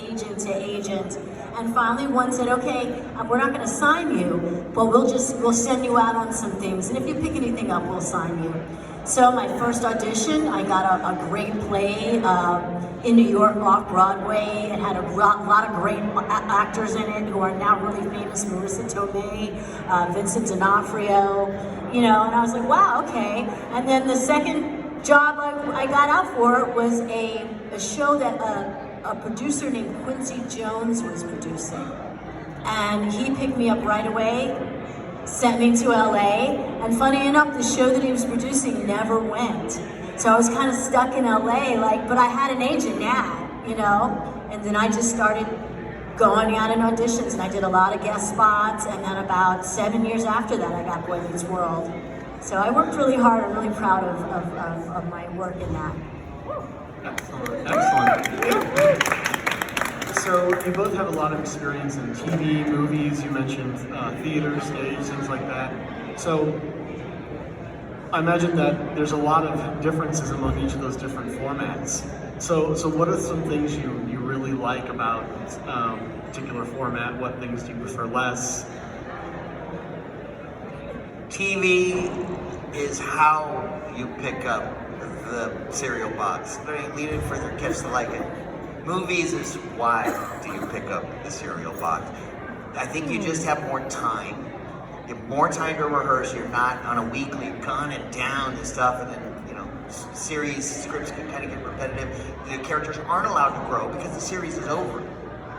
agent to agent. And finally one said, okay, we're not gonna sign you, but we'll send you out on some things. And if you pick anything up, we'll sign you. So my first audition, I got a great play in New York off Broadway. It had a lot of great actors in it who are now really famous, Marissa Tomei, Vincent D'Onofrio, you know, and I was like, wow, okay. And then the second job I got out for was a show that a producer named Quincy Jones was producing. And he picked me up right away, sent me to LA, and funny enough, the show that he was producing never went. So I was kind of stuck in LA, but I had an agent now, you know? And then I just started going out in auditions, and I did a lot of guest spots, and then about 7 years after that, I got Boy Meets World. So I worked really hard. I'm really proud of my work in that. Excellent, excellent. So you both have a lot of experience in TV, movies, you mentioned theater, stage, things like that. So I imagine that there's a lot of differences among each of those different formats. So what are some things you really like about a particular format? What things do you prefer less? TV is how you pick up the cereal box. Lean in further, catch the like it. Movies is why do you pick up the cereal box. I think you just have more time. You have more time to rehearse. You're not on a weekly gunning down and stuff, and then, you know, series scripts can kind of get repetitive. The characters aren't allowed to grow because the series is over.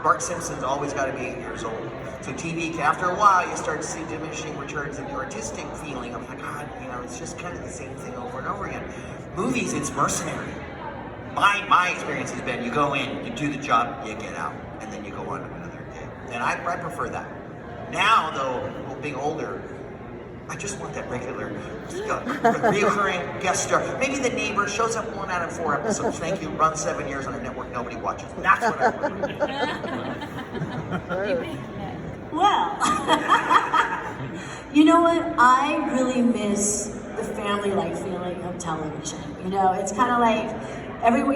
Bart Simpson's always got to be 8 years old. So TV, after a while, you start to see diminishing returns in the artistic feeling of like, God, you know, it's just kind of the same thing over and over again. Movies, it's mercenary. My experience has been, you go in, you do the job, you get out, and then you go on to another day. And I prefer that. Now, though, being older, I just want that regular, reoccurring guest star. Maybe the neighbor shows up 1 out of 4 episodes. Thank you. Run 7 years on a network nobody watches. That's what I want. Well, you know what? I really miss the family-like feeling of television. You know, it's kind of like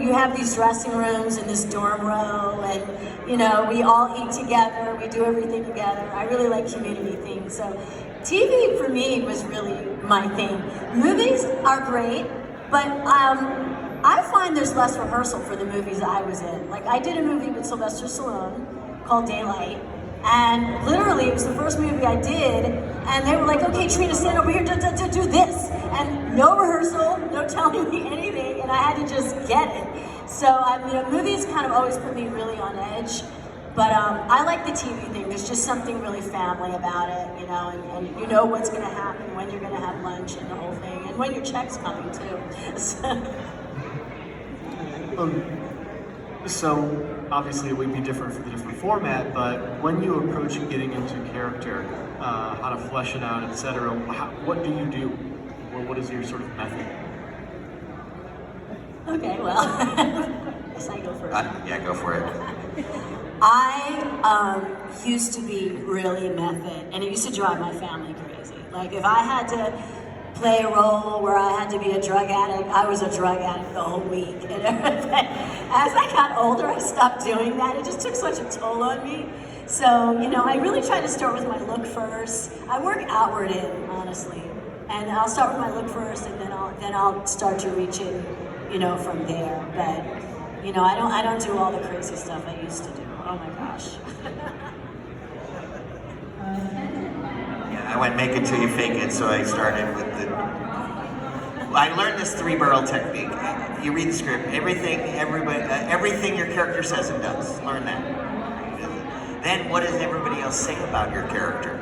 you have these dressing rooms in this dorm row, and you know, we all eat together, we do everything together. I really like community things. So TV for me was really my thing. Movies are great, but I find there's less rehearsal for the movies I was in. Like, I did a movie with Sylvester Stallone called Daylight, and literally it was the first movie I did, and they were like, okay, Trina, stand over here, do this. And no rehearsal, no telling me anything, and I had to just get it. So, you know, movies kind of always put me really on edge, but I like the TV thing. There's just something really family about it, you know, and you know what's gonna happen, when you're gonna have lunch and the whole thing, and when your check's coming too. So obviously it would be different for the different format, but when you approach getting into character, how to flesh it out, etc., what do you do? Or what is your sort of method? Okay, well, guess I go first. Yeah, go for it. I used to be really method, and it used to drive my family crazy. Like, if I had to play a role where I had to be a drug addict, I was a drug addict the whole week. And as I got older, I stopped doing that. It just took such a toll on me. So, you know, I really try to start with my look first. I work outward in, honestly. And I'll start with my look first, and then I'll start to reach in, you know, from there. But, you know, I don't do all the crazy stuff I used to do. Oh my gosh. Yeah, I went make it till you fake it, so I started with I learned this 3-barrel technique. You read the script, everything your character says and does. Learn that. Then what does everybody else say about your character?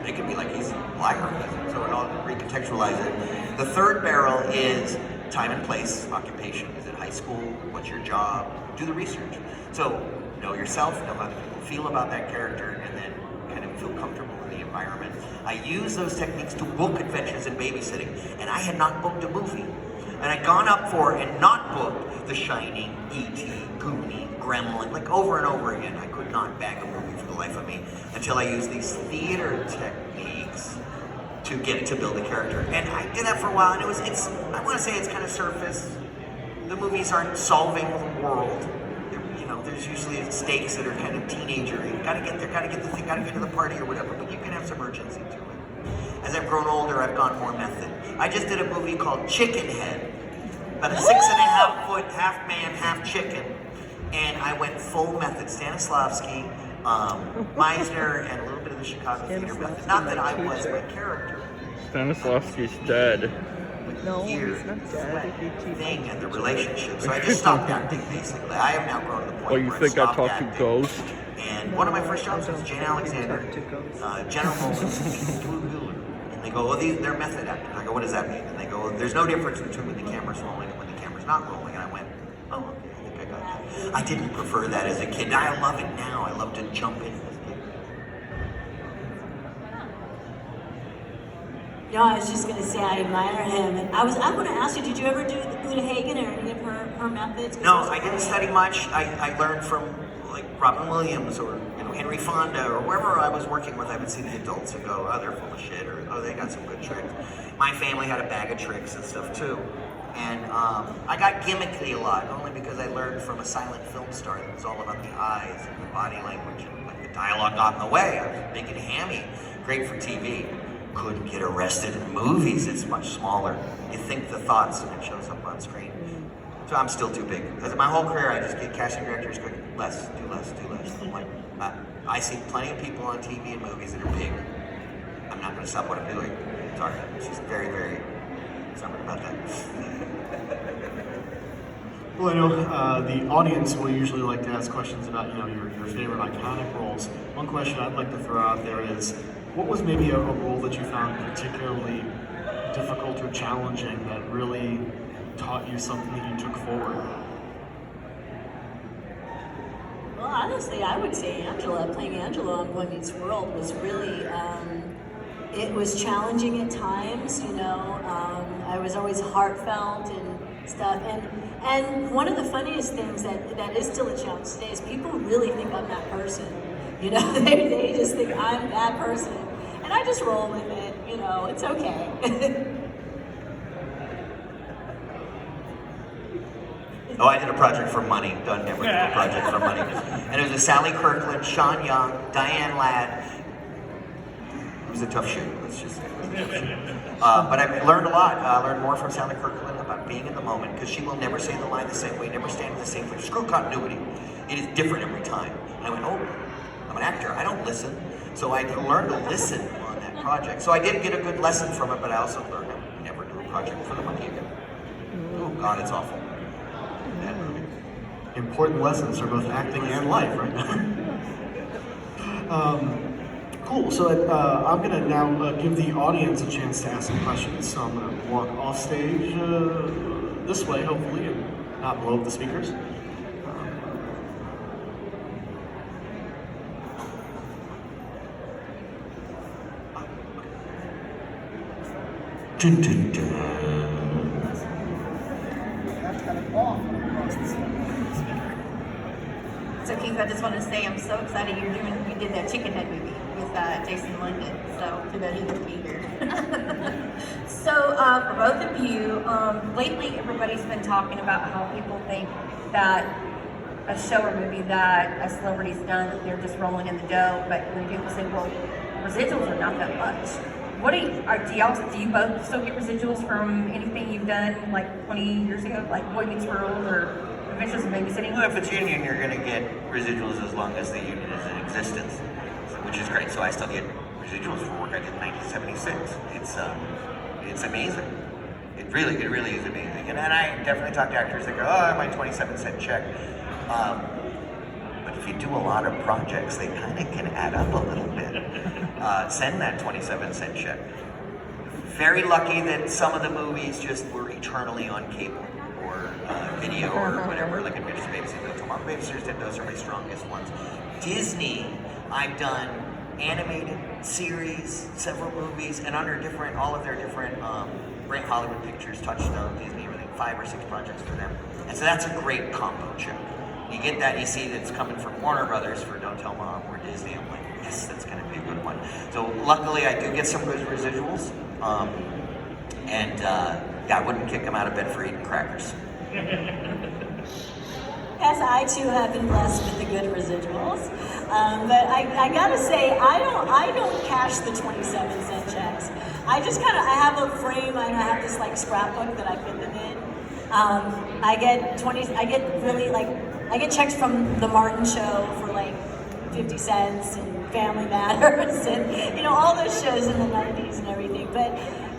It could be like he's a liar, so it all recontextualize it. The 3rd barrel is time and place, occupation. Is it high school? What's your job? Do the research. So know yourself, know how people feel about that character, and then kind of feel comfortable in the environment. I use those techniques to book adventures in babysitting, and I had not booked a movie. And I'd gone up for and not booked The Shining, E.T., Goonie, Gremlin, like over and over again. I could not bag a movie for the life of me until I used these theater techniques to get it to build a character. And I did that for a while, and I want to say it's kind of surface. The movies aren't solving the world. They're, you know, there's usually stakes that are kind of teenager. You gotta get there, gotta get the thing, gotta get to the party or whatever, but you can have some urgency to it. As I've grown older, I've gone more method. I just did a movie called Chicken Head, about a 6.5 foot, half man, half chicken, and I went full method. Stanislavski, Meisner, and a little bit of the Chicago theater method. Not that I was my character. Stanislavski's dead. No, Weird he's not dead. thing and the relationship. So I just stopped acting basically. I have now grown to the point Well, you where think I stopped talked to acting. Ghost? And one of my first jobs was Jane Alexander, General Motors, and they go, well, they're method actors. I go, what does that mean? And they go, well, there's no difference between when the camera's rolling and when the camera's not rolling. And I went, oh, okay, I think I got that. I didn't prefer that as a kid. I love it now. I love to jump in. No, I was just gonna say I admire him, and I want to ask you, did you ever do Uta Hagen or any of her methods? No, I didn't study much. I learned from like Robin Williams or Henry Fonda or wherever I was working with. I would see the adults and go, oh, they're full of shit, or oh, they got some good tricks. My family had a bag of tricks and stuff too. And I got gimmicky a lot, only because I learned from a silent film star that was all about the eyes and the body language, and like the dialogue got in the way. I was big and hammy, great for TV. Couldn't get arrested in movies, it's much smaller. You think the thoughts and it shows up on screen. So I'm still too big. Because my whole career I just get casting directors going, less, do less, do less. I'm like, I see plenty of people on TV and movies that are big. I'm not gonna stop what I'm doing. Sorry, she's very, very stubborn about that. Well, I know the audience will usually like to ask questions about, your favorite iconic roles. One question I'd like to throw out there is, what was maybe a role that you found particularly difficult or challenging that really taught you something that you took forward? Well, honestly, I would say Angela, playing Angela on Boy Meets World was really, it was challenging at times, I was always heartfelt and stuff. And one of the funniest things that is still a challenge today is people really think I'm that person. They just think I'm that person. And I just roll with it, it's okay. Oh, I did a project for money. Done never did a project for money. And it was with Sally Kirkland, Sean Young, Diane Ladd. It was a tough shoot. Let's just say it was a tough shoot. But I learned a lot. I learned more from Sally Kirkland about being in the moment, because she will never say the line the same way, never stand in the same place. Screw continuity. It is different every time. And I went, oh, I'm an actor. I don't listen. So I learned to listen on that project. So I did get a good lesson from it, but I also learned to never do a project for the money again. Oh God, it's awful. That movie. Important lessons for both acting and life, right? Cool. So I'm going to now give the audience a chance to ask some questions. So I'm going to walk off stage this way, hopefully, and not blow up the speakers. Dun, dun, dun. So Keith, I just want to say I'm so excited you did that Chicken Head movie with Jason London. So too bad he couldn't be here. So for both of you, lately everybody's been talking about how people think that a show or movie that a celebrity's done, that they're just rolling in the dough. But when people say, well, residuals are not that much. What do you both still get residuals from anything you've done like 20 years ago, like Boy Meets World or Adventures in Babysitting? Well, if it's union, you're going to get residuals as long as the union is in existence, which is great. So I still get residuals for work I did in 1976. It's amazing. It really is amazing. And I definitely talk to actors that go, oh, my 27-cent check. But if you do a lot of projects, they kind of can add up a little bit. Send that 27-cent check. Very lucky that some of the movies just were eternally on cable or video or whatever, like Adventures in Babysitting. Tomorrow Babysitters did, those are my strongest ones. Disney, I've done animated series, several movies, and under all of their different Great Hollywood Pictures, Touchstone, Disney, everything, 5 or 6 projects for them. And so that's a great combo check. You get that, you see that's coming from Warner Brothers for Don't Tell Mom or Disney. I'm like, yes, that's going to be a good one. So luckily, I do get some good residuals, I wouldn't kick them out of bed for eating crackers. Yes, I too have been blessed with the good residuals, but I gotta say I don't cash the 27-cent checks. I just kind of I have a frame. I have this like scrapbook that I put them in. I get I get checks from the Martin Show for like 50 cents and Family Matters and all those shows in the 90s and everything. But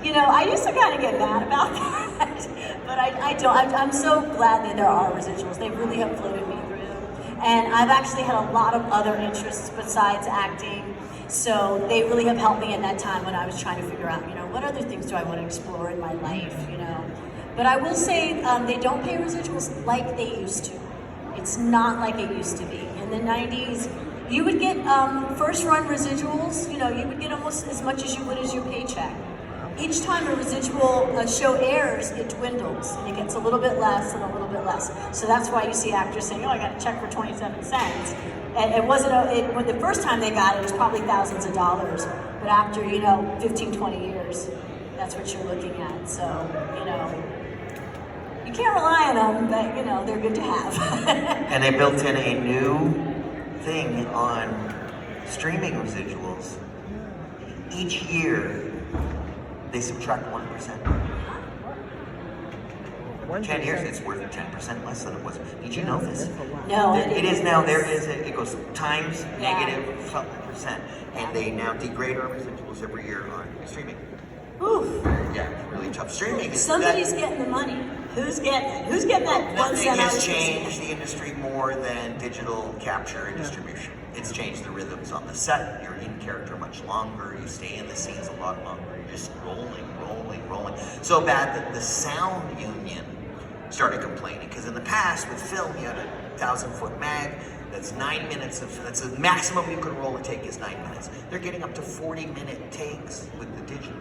I used to kind of get mad about that, but I don't. I'm so glad that there are residuals. They really have floated me through. And I've actually had a lot of other interests besides acting. So they really have helped me in that time when I was trying to figure out, what other things do I want to explore in my life, But I will say they don't pay residuals like they used to. It's not like it used to be. In the 90s, you would get first run residuals, you would get almost as much as you would as your paycheck. Each time a residual show airs, it dwindles, and it gets a little bit less and a little bit less. So that's why you see actors saying, I got a check for 27 cents. And it wasn't, when the first time they got it, it was probably thousands of dollars. But after, 15, 20 years, that's what you're looking at. So, you can't rely on them, but, they're good to have. And they built in a new thing on streaming residuals. Each year, they subtract 1%. 10 years, it's worth 10% less than it was. Did you know this? No. It is now, it goes times negative something percent. And they now degrade our residuals every year on streaming. Ooh. Yeah, really tough. Streaming is Somebody's getting the money. Who's getting it? Who's getting that 1 Nothing cent out has of changed the industry more than digital capture and distribution. It's changed the rhythms on the set. You're in character much longer. You stay in the scenes a lot longer. You're just rolling. So bad that the sound union started complaining. Because in the past, with film, you had a 1,000-foot mag. That's 9 minutes that's the maximum you can roll a take is 9 minutes. They're getting up to 40-minute takes with the digital.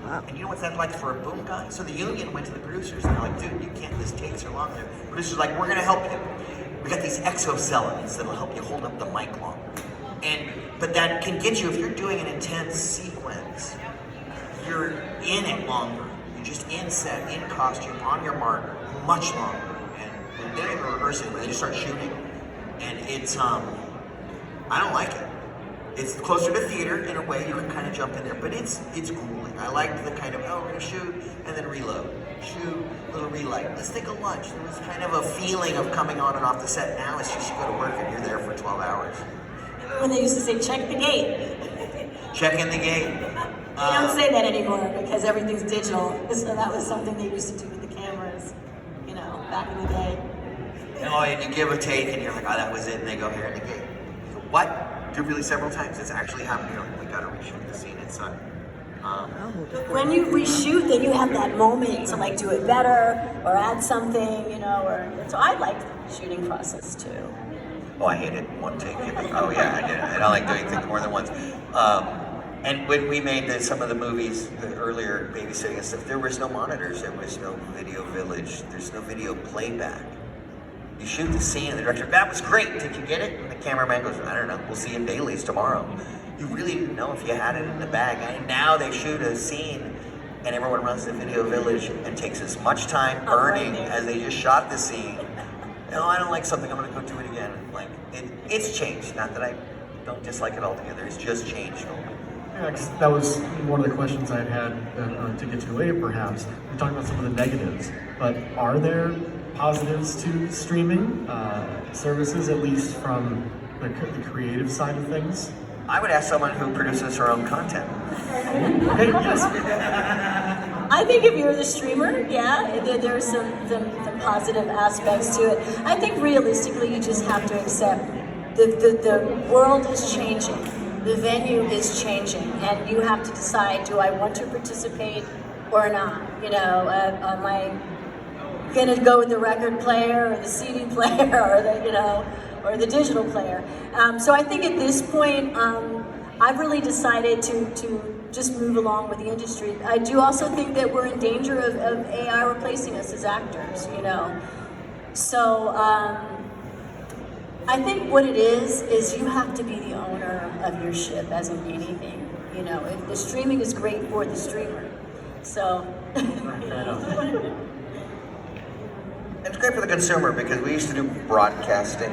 Wow. And you know what that's like for a boom guy? So the union went to the producers and they're like, dude, you can't, this takes are long. The producers are like, we're gonna help you. We got these exoskeletons that'll help you hold up the mic longer. But that can get you, if you're doing an intense sequence, you're in it longer. You're just in set, in costume, on your mark, much longer. And they're even rehearsing, but they just start shooting. And it's, I don't like it. It's closer to theater in a way, you can kind of jump in there, but it's grueling. I liked the kind of, we're gonna shoot and then reload. Shoot, little relight. Let's take a lunch. There was kind of a feeling of coming on and off the set. Now it's just you go to work and you're there for 12 hours. When they used to say, check the gate. Check in the gate. They don't say that anymore because everything's digital. So that was something they used to do with the cameras, back in the day. And you give a take and you're like, that was it, and they go here in the gate. You go, what? Do really several times. It's actually happening. We gotta reshoot the scene inside. When you reshoot, then you have that moment to do it better or add something, so I like the shooting process too. Oh, I hate it. One take. Oh yeah, I did. I don't like doing things more than once. And when we made some of the movies, the earlier babysitting and stuff, there was no monitors, there was no video village, there's no video playback. You shoot the scene and the director, that was great, did you get it? And the cameraman goes, I don't know, we'll see you in Dailies tomorrow. You really didn't know if you had it in the bag. And now they shoot a scene and everyone runs the video village and takes as much time burning as they just shot the scene. I don't like something, I'm gonna go do it again. It's changed, not that I don't dislike it altogether, it's just changed. That was one of the questions I had to get to later, perhaps. We're talking about some of the negatives, but are there positives to streaming services, at least from the creative side of things? I would ask someone who produces her own content. Okay, yes. I think if you're the streamer, there's some positive aspects to it. I think realistically, you just have to accept the world is changing. The venue is changing, and you have to decide, do I want to participate or not? Am I gonna go with the record player or the CD player or the digital player? So I think at this point, I've really decided to just move along with the industry. I do also think that we're in danger of AI replacing us as actors, So I think what it is you have to be the owner of your ship, as in anything. If the streaming is great for the streamer. So, It's great for the consumer because we used to do broadcasting.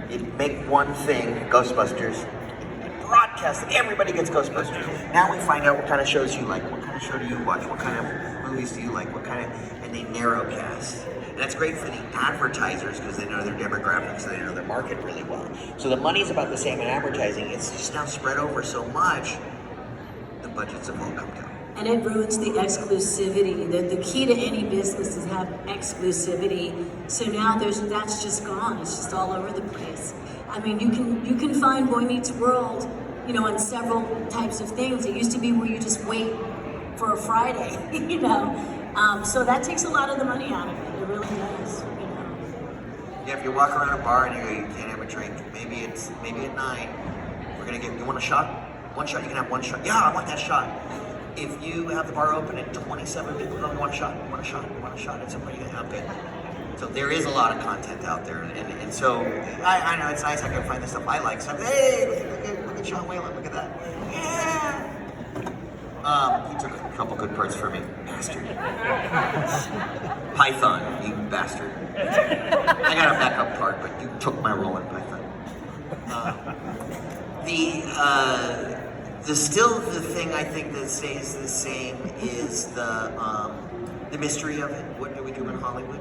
You'd make one thing, Ghostbusters, broadcast it, everybody gets Ghostbusters. Now we find out what kind of shows you like, what kind of show do you watch, what kind of movies do you like, and they narrowcast. And that's great for the advertisers because they know their demographics, they know their market really well. So the money's about the same in advertising, it's just now spread over so much, the budgets have all come down. And it ruins the exclusivity. The key to any business is have exclusivity. So now that's just gone. It's just all over the place. I mean, you can find Boy Meets World, you know, on several types of things. It used to be where you just wait for a Friday, you know. So that takes a lot of the money out of it. It really does, you know. Yeah, if you walk around a bar and you can't have a drink, maybe at 9, we're gonna you want a shot? One shot, you can have one shot. Yeah, I want that shot. If you have the bar open and 27 people go, you want a shot, you want a shot, you want a shot, and somebody gonna have good. So there is a lot of content out there, and so I know it's nice I can find the stuff I like. So I'm, hey, look at Sean Whalen, look at that. Yeah. He took a couple good parts for me, bastard. Python, you bastard. I got a backup part, but you took my role in Python. The thing I think that stays the same is the mystery of it. What do we do in Hollywood?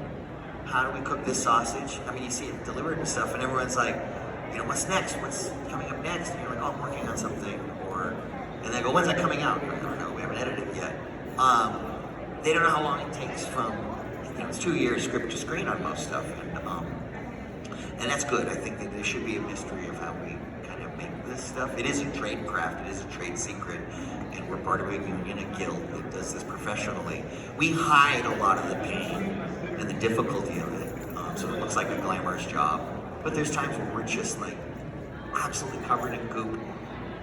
How do we cook this sausage? I mean, you see it delivered and stuff, and everyone's like, you know, what's next? What's coming up next? And you're like, oh, I'm working on something. And they go, when's that coming out? I don't know, we haven't edited it yet. They don't know how long it takes from, you know, it's 2 years script to screen on most stuff. And that's good. I think that there should be a mystery of how we kind of make this stuff. It is a trade craft, it is a trade secret, and we're part of a union, a guild that does this professionally. We hide a lot of the pain and the difficulty of it, so it looks like a glamorous job. But there's times where we're just like absolutely covered in goop,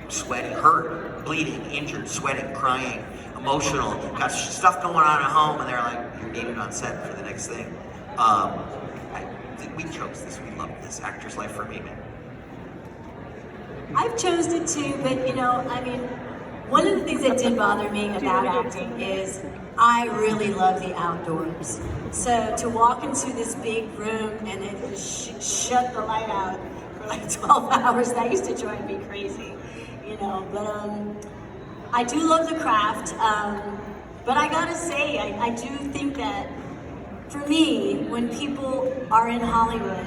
sweating, hurt, bleeding, injured, sweating, crying, emotional, got stuff going on at home, and they're like, you're needed on set for the next thing. We chose this, we love this. Actor's life for me, man. I've chosen it too, but you know, I mean, one of the things that did bother me about acting is I really love the outdoors. So to walk into this big room and then just shut the light out for like 12 hours, that used to drive me crazy, you know. But I do love the craft, but I gotta say, I do think that for me, when people are in Hollywood,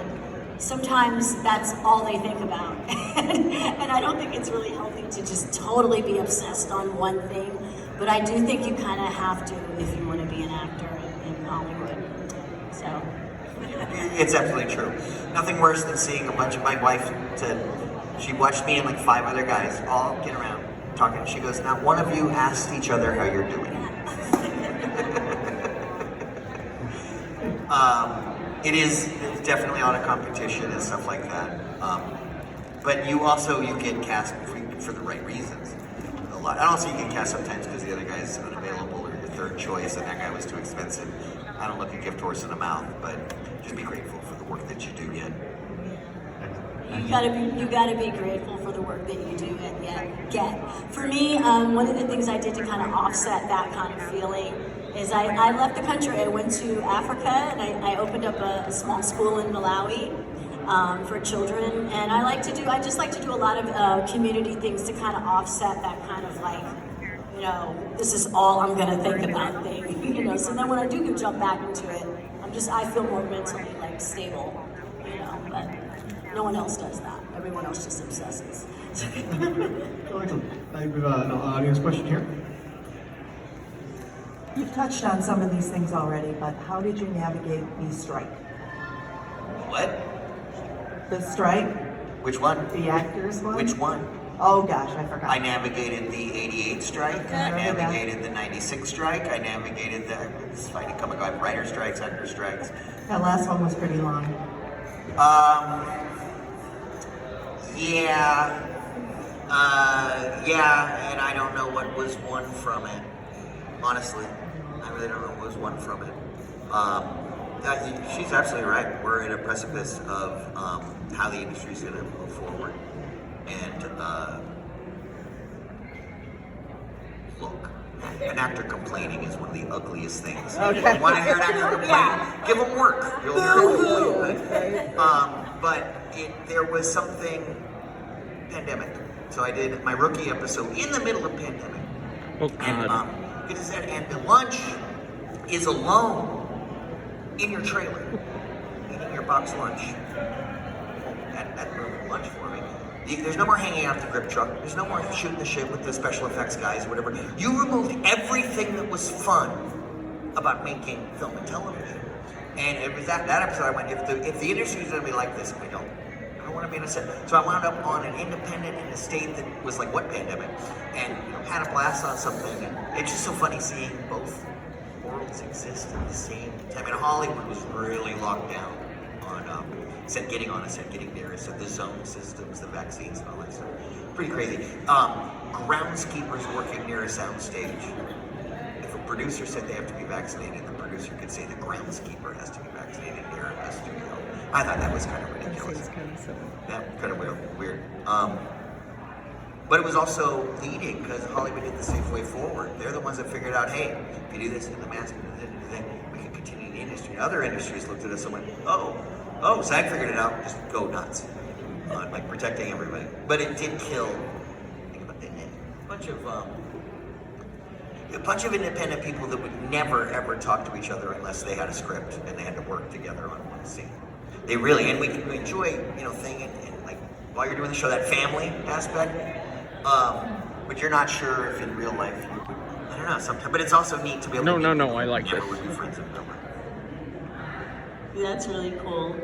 sometimes that's all they think about. And I don't think it's really healthy to just totally be obsessed on one thing. But I do think you kind of have to if you want to be an actor in Hollywood. So. It's absolutely true. Nothing worse than seeing a bunch of my wife, she watched me and like 5 other guys all get around talking. She goes, not one of you asked each other how you're doing. It's definitely on a competition and stuff like that. But you get cast for the right reasons. A lot. I don't see you get cast sometimes because the other guy's unavailable or your third choice and that guy was too expensive. I don't look a gift horse in the mouth, but just be grateful for the work that you do get. You gotta be grateful for the work that you do and get. For me, one of the things I did to kind of offset that kind of feeling is I left the country. I went to Africa and I opened up a small school in Malawi for children. And I just like to do a lot of community things to kind of offset that kind of like, you know, this is all I'm gonna think about thing, you know. So then when I do jump back into it, I feel more mentally like stable, you know, but no one else does that. Everyone else just obsesses. Oh, excellent. I have an audience question here. You've touched on some of these things already, but how did you navigate the strike? What? The strike? Which one? The actors one? Which one? Oh gosh, I forgot. I navigated the 88 strike, I navigated the 96 strike, I navigated it's fighting come and go, writer strikes, actor strikes. That last one was pretty long. Yeah, and I don't know what was won from it. Honestly, I really don't know what was won from it. She's absolutely right. We're at a precipice of how the industry's going to move forward. And look, an actor complaining is one of the ugliest things. Okay. You want to hear an actor complain? Give them work. You'll hear them complain. But there was something pandemic. So I did my rookie episode in the middle of pandemic. Oh And God. it is that, and the lunch is alone in your trailer, eating your box lunch. That ruined lunch for me. There's no more hanging out the grip truck. There's no more shooting the shit with the special effects guys, whatever. You removed everything that was fun about making film and television. And it was that episode I went, if the industry's gonna be like this, I don't want to be in a set. So I wound up on an independent in a state that was like, what pandemic? And had a blast on something. And it's just so funny seeing both worlds exist at the same time. And Hollywood was really locked down on getting on a set, getting near a set, the zone systems, the vaccines, and all that stuff. Pretty crazy. Groundskeepers working near a sound stage. If a producer said they have to be vaccinated, the producer could say the groundskeeper has to be vaccinated near a studio. I thought that was kind of ridiculous. Yeah, kind of weird. But it was also leading because Hollywood did the safe way forward. They're the ones that figured out, hey, if you do this in the mask, we can continue the industry. Other industries looked at us and went, oh, SAG figured it out. Just go nuts on like protecting everybody. But it did kill a bunch of independent people that would never ever talk to each other unless they had a script and they had to work together on one scene. They really, and we enjoy, thing and like while you're doing the show, that family aspect. But you're not sure if in real life you would, I don't know, sometimes. But it's also neat to be able to No, I like never this. would be friends in real life. That's really cool.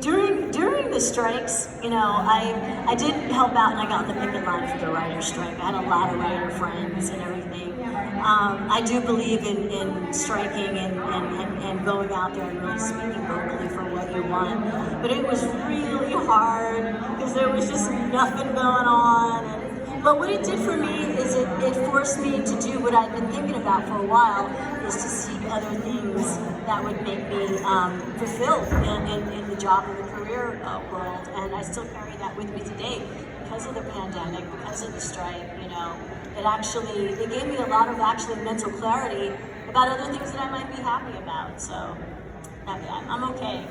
During the strikes, I did help out and I got on the picket line for the writer's strike. I had a lot of writer friends and everything. I do believe in striking and going out there and really speaking vocally for what you want. But it was really hard because there was just nothing going on. But what it did for me is it forced me to do what I'd been thinking about for a while, is to seek other things that would make me fulfilled in the job and the career world. And I still carry that with me today because of the pandemic, because of the strike. It gave me a lot of mental clarity about other things that I might be happy about. So I'm okay.